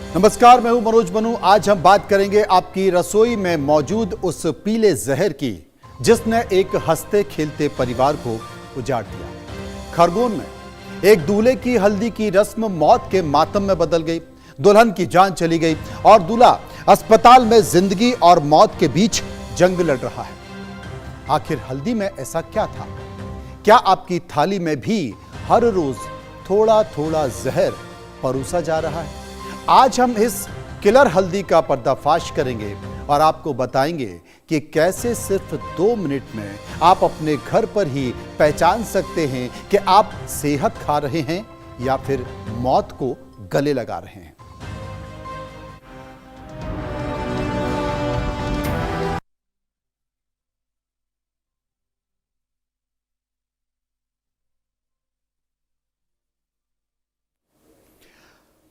नमस्कार, मैं हूं मनोज बनू। आज हम बात करेंगे आपकी रसोई में मौजूद उस पीले जहर की जिसने एक हंसते खेलते परिवार को उजाड़ दिया। खरगोन में एक दूल्हे की हल्दी की रस्म मौत के मातम में बदल गई। दुल्हन की जान चली गई और दूल्हा अस्पताल में जिंदगी और मौत के बीच जंग लड़ रहा है। आखिर हल्दी में ऐसा क्या था? क्या आपकी थाली में भी हर रोज थोड़ा थोड़ा जहर परोसा जा रहा है? आज हम इस किलर हल्दी का पर्दाफाश करेंगे और आपको बताएंगे कि कैसे सिर्फ 2 मिनट में आप अपने घर पर ही पहचान सकते हैं कि आप सेहत खा रहे हैं या फिर मौत को गले लगा रहे हैं।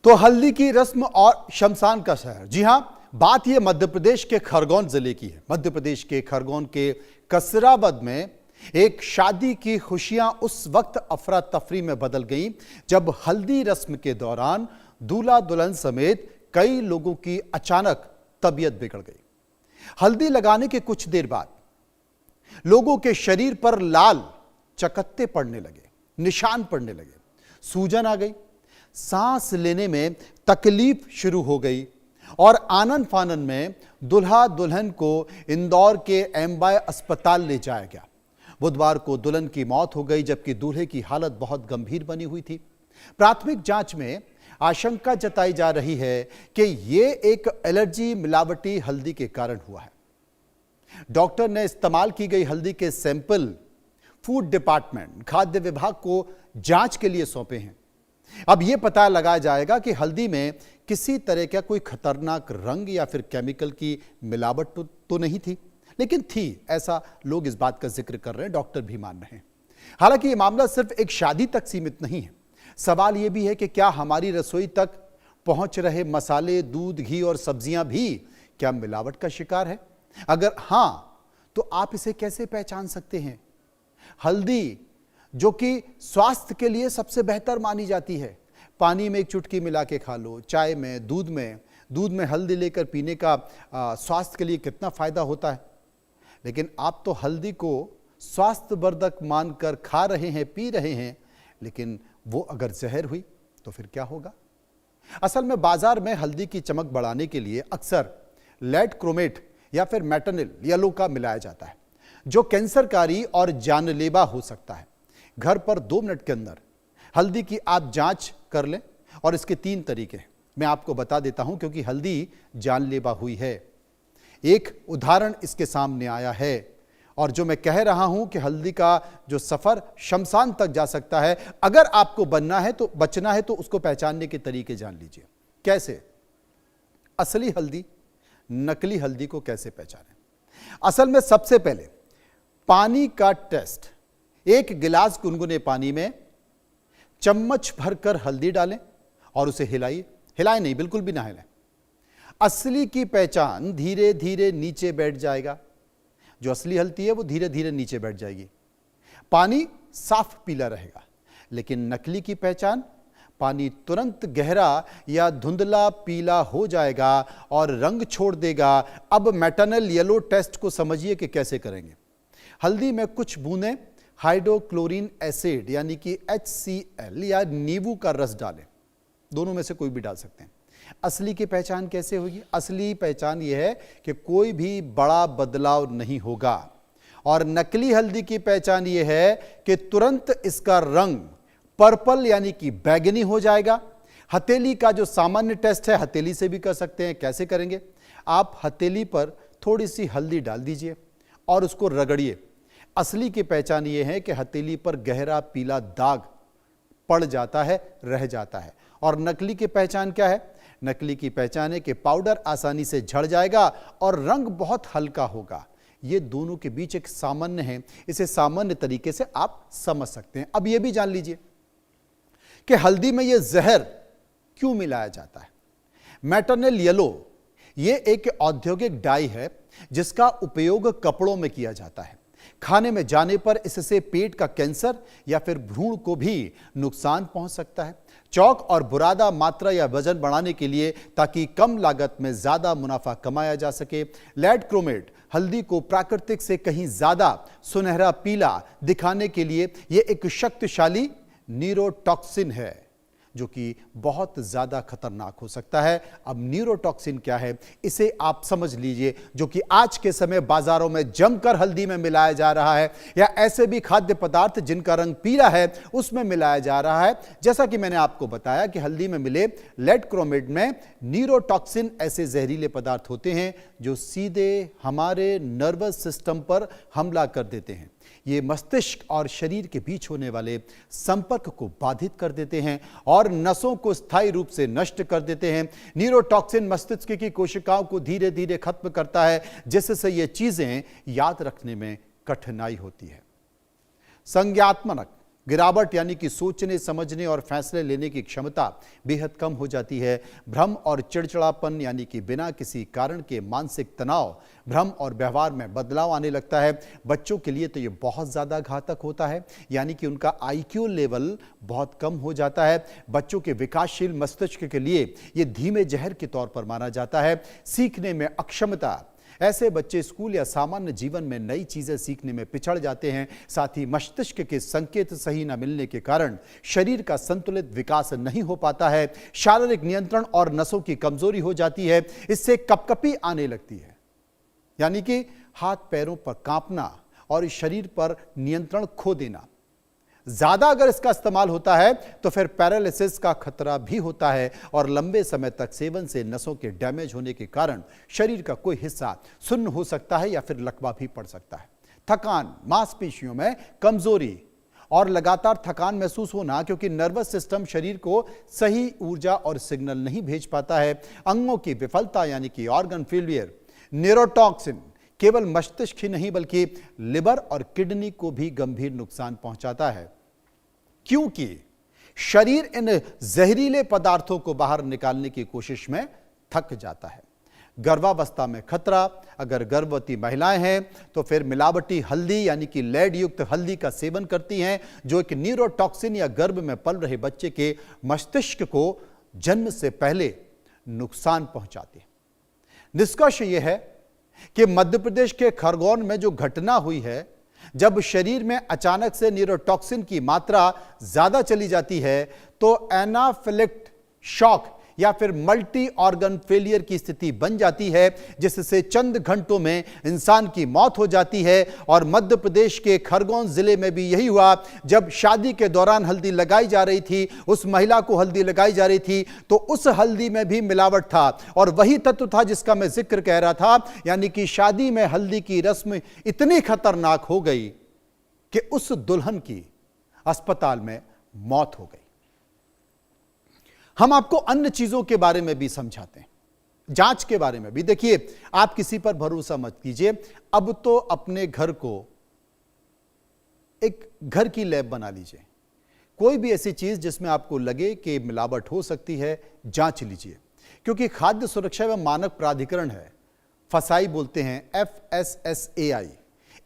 तो हल्दी की रस्म और शमशान का शहर। जी हां, बात यह मध्य प्रदेश के खरगोन जिले की है। मध्य प्रदेश के खरगोन के कसरावद में एक शादी की खुशियां उस वक्त अफरा तफरी में बदल गईं जब हल्दी रस्म के दौरान दूल्हा दुल्हन समेत कई लोगों की अचानक तबीयत बिगड़ गई। हल्दी लगाने के कुछ देर बाद लोगों के शरीर पर लाल चकत्ते पड़ने लगे, निशान पड़ने लगे, सूजन आ गई, सांस लेने में तकलीफ शुरू हो गई और आनन फानन में दुल्हा दुल्हन को इंदौर के एमवाय अस्पताल ले जाया गया। बुधवार को दुल्हन की मौत हो गई जबकि दूल्हे की हालत बहुत गंभीर बनी हुई थी। प्राथमिक जांच में आशंका जताई जा रही है कि यह एक एलर्जी मिलावटी हल्दी के कारण हुआ है। डॉक्टर ने इस्तेमाल की गई हल्दी के सैंपल फूड डिपार्टमेंट, खाद्य विभाग को जांच के लिए सौंपे हैं। अब यह पता लगाया जाएगा कि हल्दी में किसी तरह का कोई खतरनाक रंग या फिर केमिकल की मिलावट तो नहीं थी, लेकिन थी, ऐसा लोग इस बात का जिक्र कर रहे हैं, डॉक्टर भी मान रहे हैं। हालांकि यह मामला सिर्फ एक शादी तक सीमित नहीं है। सवाल यह भी है कि क्या हमारी रसोई तक पहुंच रहे मसाले, दूध, घी और सब्जियां भी क्या मिलावट का शिकार है? अगर हां, तो आप इसे कैसे पहचान सकते हैं? हल्दी जो कि स्वास्थ्य के लिए सबसे बेहतर मानी जाती है, पानी में एक चुटकी मिला के खा लो, चाय में, दूध में हल्दी लेकर पीने का स्वास्थ्य के लिए कितना फायदा होता है। लेकिन आप तो हल्दी को स्वास्थ्यवर्धक मानकर खा रहे हैं, पी रहे हैं, लेकिन वो अगर जहर हुई तो फिर क्या होगा? असल में बाजार में हल्दी की चमक बढ़ाने के लिए अक्सर लेड क्रोमेट या फिर मेटनिल येलो का मिलाया जाता है, जो कैंसरकारी और जानलेवा हो सकता है। घर पर 2 मिनट के अंदर हल्दी की आप जांच कर लें और इसके 3 तरीके हैं। मैं आपको बता देता हूं क्योंकि हल्दी जानलेवा हुई है। एक उदाहरण इसके सामने आया है और जो मैं कह रहा हूं कि हल्दी का जो सफर शमशान तक जा सकता है, अगर आपको बचना है तो उसको पहचानने के तरीके जान लीजिए। कैसे? असली हल्दी, नकली हल्दी को कैसे पहचानें? असल में सबसे पहले पानी का टेस्ट। 1 गिलास गुनगुने पानी में चम्मच भरकर हल्दी डालें और उसे हिलाइए। हिलाएं नहीं, बिल्कुल भी ना हिलाएं। असली की पहचान धीरे धीरे नीचे बैठ जाएगा। जो असली हल्दी है वो धीरे धीरे नीचे बैठ जाएगी। पानी साफ पीला रहेगा। लेकिन नकली की पहचान, पानी तुरंत गहरा या धुंधला पीला हो जाएगा और रंग छोड़ देगा। अब मेटनिल येलो टेस्ट को समझिए कि कैसे करेंगे। हल्दी में कुछ बूंदें हाइड्रोक्लोरिन एसिड यानी कि HCl या नींबू का रस डालें। दोनों में से कोई भी डाल सकते हैं। असली की पहचान कैसे होगी? असली पहचान यह है कि कोई भी बड़ा बदलाव नहीं होगा। और नकली हल्दी की पहचान यह है कि तुरंत इसका रंग पर्पल यानी कि बैंगनी हो जाएगा। हथेली का जो सामान्य टेस्ट है, हथेली से भी कर सकते हैं। कैसे करेंगे? आप हथेली पर थोड़ी सी हल्दी डाल दीजिए और उसको रगड़िए। असली की पहचान यह है कि हथेली पर गहरा पीला दाग पड़ जाता है, रह जाता है। और नकली की पहचान क्या है? नकली की पहचान है कि पाउडर आसानी से झड़ जाएगा और रंग बहुत हल्का होगा। ये दोनों के बीच एक सामान्य है। इसे सामान्य तरीके से आप समझ सकते हैं। अब यह भी जान लीजिए कि हल्दी में यह जहर क्यों मिलाया जाता है। मेटनिल येलो यह एक औद्योगिक डाई है जिसका उपयोग कपड़ों में किया जाता है। खाने में जाने पर इससे पेट का कैंसर या फिर भ्रूण को भी नुकसान पहुंच सकता है। चौक और बुरादा मात्रा या वजन बढ़ाने के लिए ताकि कम लागत में ज्यादा मुनाफा कमाया जा सके। लेड क्रोमेट हल्दी को प्राकृतिक से कहीं ज्यादा सुनहरा पीला दिखाने के लिए यह एक शक्तिशाली न्यूरोटॉक्सिन है जो कि बहुत ज्यादा खतरनाक हो सकता है। अब न्यूरोटॉक्सिन क्या है इसे आप समझ लीजिए, जो कि आज के समय बाजारों में जमकर हल्दी में मिलाया जा रहा है या ऐसे भी खाद्य पदार्थ जिनका रंग पीला है उसमें मिलाया जा रहा है। जैसा कि मैंने आपको बताया कि हल्दी में मिले लेड क्रोमेट में न्यूरोटॉक्सिन ऐसे जहरीले पदार्थ होते हैं जो सीधे हमारे नर्वस सिस्टम पर हमला कर देते हैं। ये मस्तिष्क और शरीर के बीच होने वाले संपर्क को बाधित कर देते हैं और नसों को स्थायी रूप से नष्ट कर देते हैं। न्यूरोटॉक्सिन मस्तिष्क की कोशिकाओं को धीरे धीरे खत्म करता है, जिससे ये चीजें याद रखने में कठिनाई होती है। संज्ञात्मक गिरावट यानी कि सोचने समझने और फैसले लेने की क्षमता बेहद कम हो जाती है। भ्रम और चिड़चिड़ापन यानी कि बिना किसी कारण के मानसिक तनाव, भ्रम और व्यवहार में बदलाव आने लगता है। बच्चों के लिए तो ये बहुत ज़्यादा घातक होता है, यानी कि उनका आईक्यू लेवल बहुत कम हो जाता है। बच्चों के विकासशील मस्तिष्क के लिए ये धीमे जहर के तौर पर माना जाता है। सीखने में अक्षमता, ऐसे बच्चे स्कूल या सामान्य जीवन में नई चीजें सीखने में पिछड़ जाते हैं। साथ ही मस्तिष्क के संकेत सही न मिलने के कारण शरीर का संतुलित विकास नहीं हो पाता है। शारीरिक नियंत्रण और नसों की कमजोरी हो जाती है। इससे कपकपी आने लगती है, यानी कि हाथ पैरों पर कांपना और शरीर पर नियंत्रण खो देना। ज्यादा अगर इसका इस्तेमाल होता है तो फिर पैरालिसिस का खतरा भी होता है और लंबे समय तक सेवन से नसों के डैमेज होने के कारण शरीर का कोई हिस्सा सुन्न हो सकता है या फिर लकवा भी पड़ सकता है। थकान, मांसपेशियों में कमजोरी और लगातार थकान महसूस होना, क्योंकि नर्वस सिस्टम शरीर को सही ऊर्जा और सिग्नल नहीं भेज पाता है। अंगों की विफलता यानी कि ऑर्गन फेलियर। न्यूरोटॉक्सिन केवल मस्तिष्क ही नहीं बल्कि लिवर और किडनी को भी गंभीर नुकसान पहुंचाता है, क्योंकि शरीर इन जहरीले पदार्थों को बाहर निकालने की कोशिश में थक जाता है। गर्भावस्था में खतरा, अगर गर्भवती महिलाएं हैं तो फिर मिलावटी हल्दी यानी कि लेड युक्त हल्दी का सेवन करती हैं, जो एक न्यूरोटॉक्सिन या गर्भ में पल रहे बच्चे के मस्तिष्क को जन्म से पहले नुकसान पहुंचाती है। निष्कर्ष यह है कि मध्य प्रदेश के खरगोन में जो घटना हुई है, जब शरीर में अचानक से न्यूरोटॉक्सिन की मात्रा ज्यादा चली जाती है तो एनाफिलिक्टिक शॉक या फिर मल्टी ऑर्गन फेलियर की स्थिति बन जाती है, जिससे चंद घंटों में इंसान की मौत हो जाती है। और मध्य प्रदेश के खरगोन जिले में भी यही हुआ। जब शादी के दौरान हल्दी लगाई जा रही थी, उस महिला को हल्दी लगाई जा रही थी, तो उस हल्दी में भी मिलावट था और वही तत्व था जिसका मैं जिक्र कह रहा था, यानी कि शादी में हल्दी की रस्म इतनी खतरनाक हो गई कि उस दुल्हन की अस्पताल में मौत हो गई। हम आपको अन्य चीजों के बारे में भी समझाते हैं, जांच के बारे में भी। देखिए, आप किसी पर भरोसा मत कीजिए। अब तो अपने घर को एक घर की लैब बना लीजिए। कोई भी ऐसी चीज जिसमें आपको लगे कि मिलावट हो सकती है, जांच लीजिए, क्योंकि खाद्य सुरक्षा एवं मानक प्राधिकरण है, फसाई बोलते हैं, FSSAI,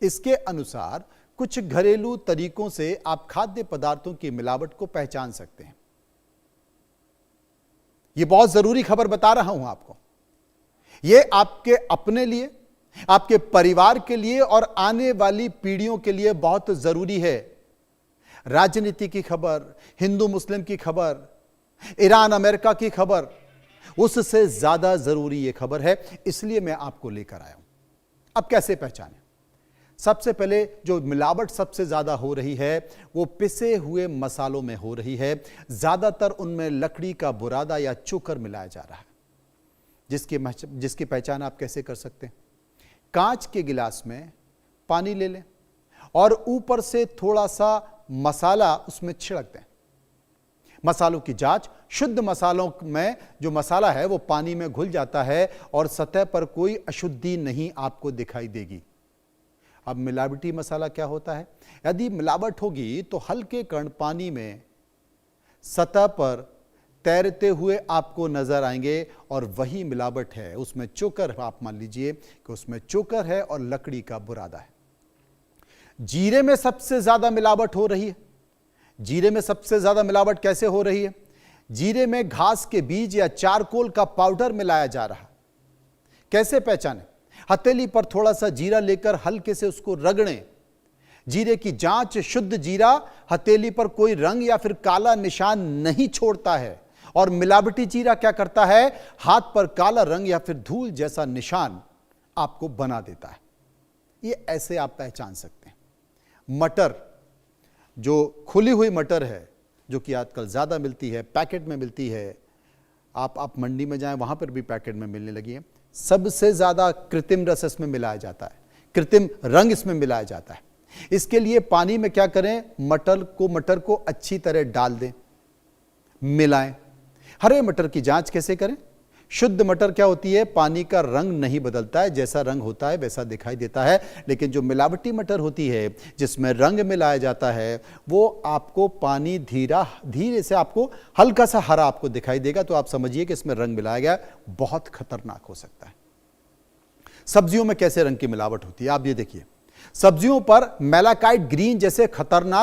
इसके अनुसार कुछ घरेलू तरीकों से आप खाद्य पदार्थों की मिलावट को पहचान सकते हैं। यह बहुत जरूरी खबर बता रहा हूं आपको। यह आपके अपने लिए, आपके परिवार के लिए और आने वाली पीढ़ियों के लिए बहुत जरूरी है। राजनीति की खबर, हिंदू मुस्लिम की खबर, ईरान अमेरिका की खबर, उससे ज्यादा जरूरी यह खबर है, इसलिए मैं आपको लेकर आया हूं। अब कैसे पहचानें? सबसे पहले जो मिलावट सबसे ज्यादा हो रही है वो पिसे हुए मसालों में हो रही है। ज्यादातर उनमें लकड़ी का बुरादा या चोकर मिलाया जा रहा है, जिसकी पहचान आप कैसे कर सकते हैं? कांच के गिलास में पानी ले लें और ऊपर से थोड़ा सा मसाला उसमें छिड़क दें। मसालों की जांच, शुद्ध मसालों में जो मसाला है वो पानी में घुल जाता है और सतह पर कोई अशुद्धि नहीं आपको दिखाई देगी। अब मिलावटी मसाला क्या होता है? यदि मिलावट होगी तो हल्के कण पानी में सतह पर तैरते हुए आपको नजर आएंगे और वही मिलावट है। उसमें चोकर, आप मान लीजिए कि उसमें चोकर है और लकड़ी का बुरादा है। जीरे में सबसे ज्यादा मिलावट हो रही है। जीरे में सबसे ज्यादा मिलावट कैसे हो रही है? जीरे में घास के बीज या चारकोल का पाउडर मिलाया जा रहा। कैसे पहचानें? हथेली पर थोड़ा सा जीरा लेकर हल्के से उसको रगड़ें। जीरे की जांच, शुद्ध जीरा हथेली पर कोई रंग या फिर काला निशान नहीं छोड़ता है, और मिलावटी जीरा क्या करता है? हाथ पर काला रंग या फिर धूल जैसा निशान आपको बना देता है। ये ऐसे आप पहचान सकते हैं। मटर, जो खुली हुई मटर है, जो कि आजकल ज्यादा मिलती है, पैकेट में मिलती है, आप मंडी में जाएं वहां पर भी पैकेट में मिलने लगी है। सबसे ज्यादा कृत्रिम रस इसमें मिलाया जाता है, कृत्रिम रंग इसमें मिलाया जाता है। इसके लिए पानी में क्या करें? मटर को अच्छी तरह डाल दें, मिलाएं। हरे मटर की जांच कैसे करें? शुद्ध मटर क्या होती है? पानी का रंग नहीं बदलता है, जैसा रंग होता है वैसा दिखाई देता है। लेकिन जो मिलावटी मटर होती है, जिसमें रंग मिलाया जाता है, वो आपको पानी धीरे से आपको हल्का सा हरा आपको दिखाई देगा, तो आप समझिए कि इसमें रंग मिलाया गया। बहुत खतरनाक हो सकता है। सब्जियों में कैसे रंग की मिलावट होती है, आप ये देखिए। सब्जियों पर मेलाकाइट ग्रीन जैसे खतरनाक